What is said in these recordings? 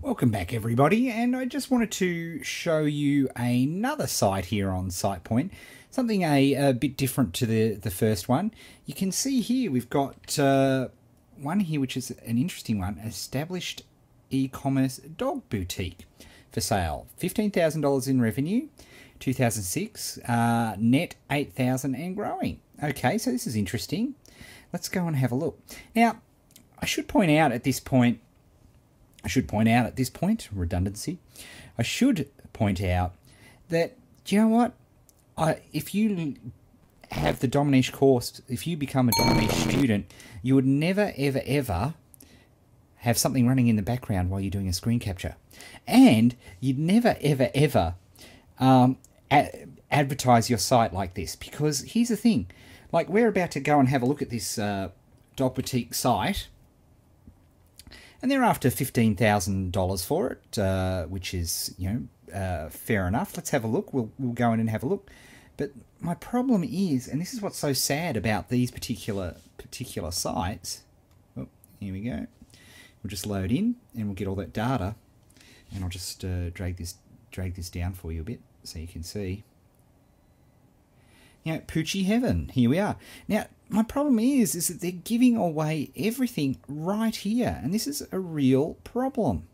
Welcome back everybody, and I just wanted to show you another site here on SitePoint, something a bit different to the first one. You can see here we've got one here which is an interesting one, established e-commerce dog boutique for sale. $15,000 in revenue, 2006, net 8,000 and growing. Okay, so this is interesting. Let's go and have a look. Now, I should point out at this point, redundancy, I should point out that, do you know what? If you have the Dominish course, if you become a Dominish student, you would never, ever, ever have something running in the background while you're doing a screen capture. And you'd never, ever, ever advertise your site like this. Because here's the thing. Like, we're about to go and have a look at this dog boutique site. And they're after $15,000 for it, which is, fair enough. Let's have a look. We'll go in and have a look. But my problem is, and this is what's so sad about these particular sites. Oh, here we go. We'll just load in, and we'll get all that data. And I'll just drag this down for you a bit so you can see. Poochie Heaven. Here we are. Now, my problem is that they're giving away everything right here, and this is a real problem.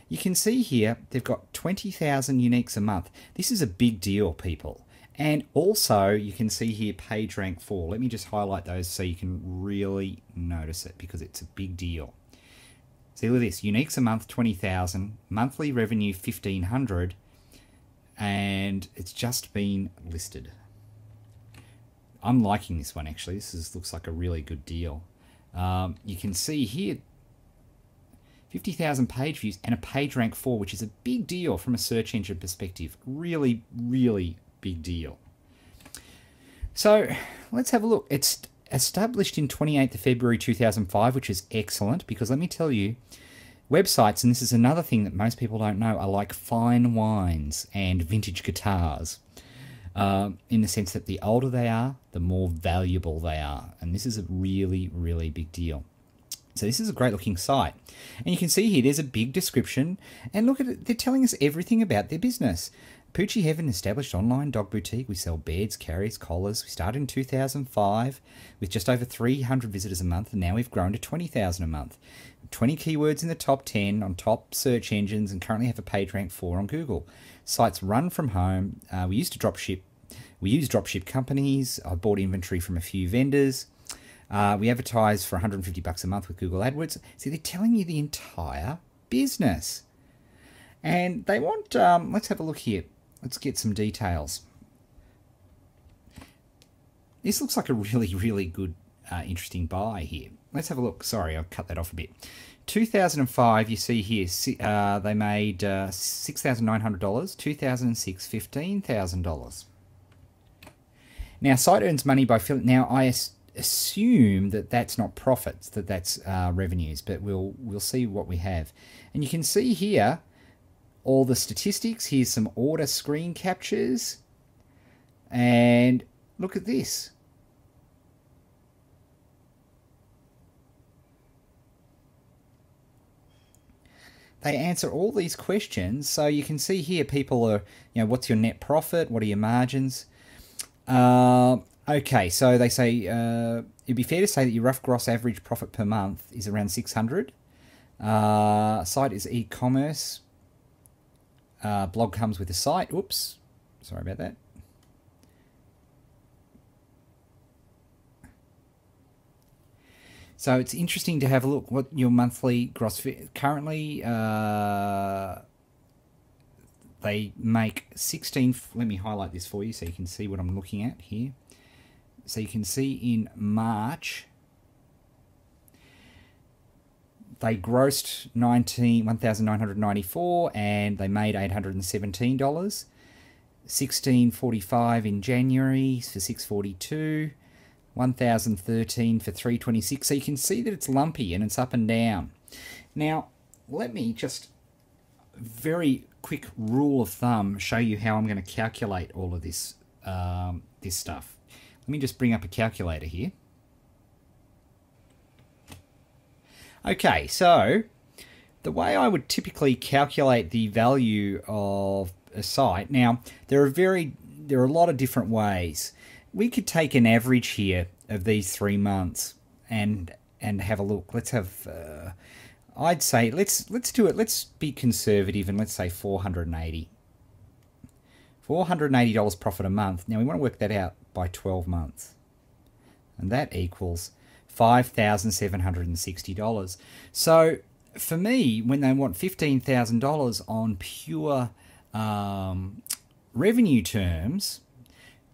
You can see here they've got 20,000 uniques a month. This is a big deal, people. And also, you can see here page rank 4. Let me just highlight those so you can really notice it, because it's a big deal. See, look at this. Uniques a month, 20,000. Monthly revenue, 1,500. And it's just been listed. I'm liking this one, actually. This looks like a really good deal. You can see here 50,000 page views and a page rank 4, which is a big deal from a search engine perspective. Really, really big deal. So let's have a look. It's established in 28th of February 2005, which is excellent, because let me tell you, websites, and this is another thing that most people don't know, are like fine wines and vintage guitars. In the sense that the older they are, the more valuable they are. And this is a really, really big deal. So this is a great looking site. And you can see here, there's a big description. And look at it, they're telling us everything about their business. Poochie Heaven established online dog boutique. We sell beds, carriers, collars. We started in 2005 with just over 300 visitors a month. And now we've grown to 20,000 a month. 20 keywords in the top 10 on top search engines, and currently have a page rank 4 on Google. Sites run from home. We used to drop ship. We use dropship companies. I bought inventory from a few vendors. We advertise for $150 a month with Google AdWords. See, they're telling you the entire business. And they want, let's have a look here. Let's get some details. This looks like a really, really good, interesting buy here. Let's have a look. Sorry, I'll cut that off a bit. 2005, you see here, they made $6,900. 2006, $15,000. Now, site earns money by filling. Now, I assume that that's not profits, that's revenues, but we'll see what we have. And you can see here all the statistics. Here's some order screen captures. And look at this. They answer all these questions. So you can see here people are, what's your net profit? What are your margins? Okay, so they say it'd be fair to say that your rough gross average profit per month is around 600. Site is e-commerce. Blog comes with the site. Oops, sorry about that. So it's interesting to have a look what your monthly gross currently. They make 16, let me highlight this for you so you can see what I'm looking at here. So you can see in March, they grossed $1,994 and they made $817. $1,645 in January for $642. $1,013 for $326. So you can see that it's lumpy and it's up and down. Now, let me just very quick rule of thumb show you how I'm going to calculate all of this this stuff. Let me just bring up a calculator here. Okay, so the way I would typically calculate the value of a site, now there are a lot of different ways. We could take an average here of these 3 months and have a look. Let's have I'd say let's do it. Let's be conservative and let's say $480 profit a month. Now we want to work that out by 12 months, and that equals $5,760. So for me, when they want $15,000 on pure revenue terms,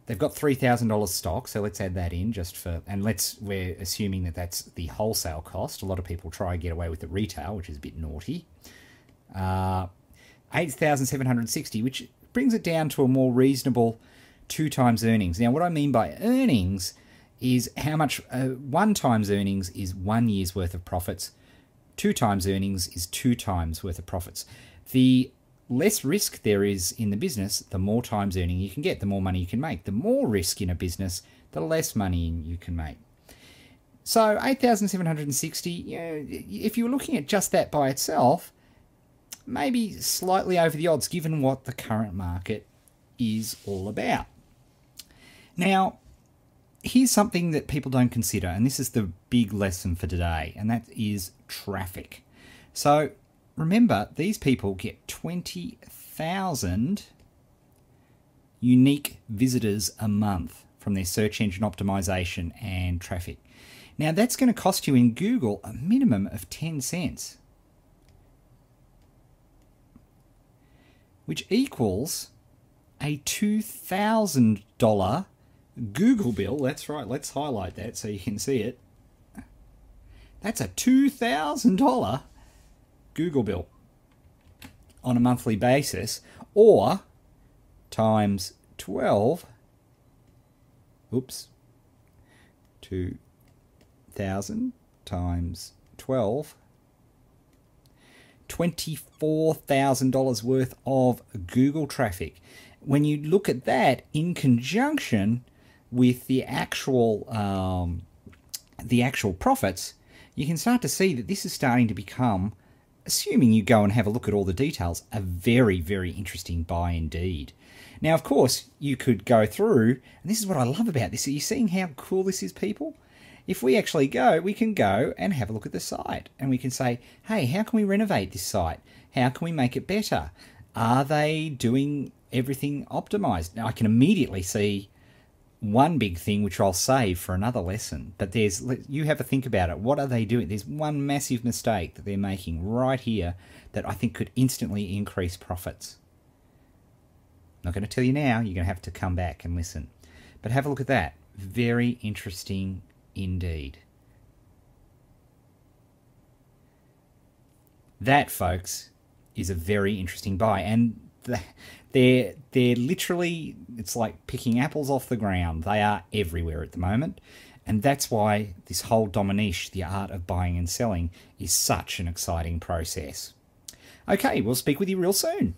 they've got $3,000 stock, so let's add that in just for, and we're assuming that that's the wholesale cost. A lot of people try and get away with the retail, which is a bit naughty. 8,760, which brings it down to a more reasonable 2 times earnings. Now, what I mean by earnings is how much 1 times earnings is 1 year's worth of profits. 2 times earnings is 2 times worth of profits. The less risk there is in the business, the more times earning you can get, the more money you can make. The more risk in a business, the less money you can make. So 8,760, if you were looking at just that by itself, maybe slightly over the odds given what the current market is all about. Now, here's something that people don't consider, and this is the big lesson for today, and that is traffic. So remember, these people get 20,000 unique visitors a month from their search engine optimization and traffic. Now, that's going to cost you in Google a minimum of 10 cents, which equals a $2,000 Google bill. That's right, let's highlight that so you can see it. That's a $2,000 Google bill on a monthly basis, or times 12, 2,000 times 12, $24,000 worth of Google traffic. When you look at that in conjunction with the actual profits, you can start to see that this is starting to become, assuming you go and have a look at all the details, a very, very interesting buy indeed. Now, of course, you could go through, and this is what I love about this. Are you seeing how cool this is, people? If we actually go, we can go and have a look at the site, and we can say, hey, how can we renovate this site? How can we make it better? Are they doing everything optimized? Now, I can immediately see one big thing which I'll save for another lesson, but you have a think about it. What are they doing? There's one massive mistake that they're making right here that I think could instantly increase profits. I'm not going to tell you now. You're going to have to come back and listen. But have a look at that. Very interesting indeed. That, folks, is a very interesting buy, and they're literally, it's like picking apples off the ground. They are everywhere at the moment, and that's why this whole domaniche, the art of buying and selling, is such an exciting process. Okay, we'll speak with you real soon.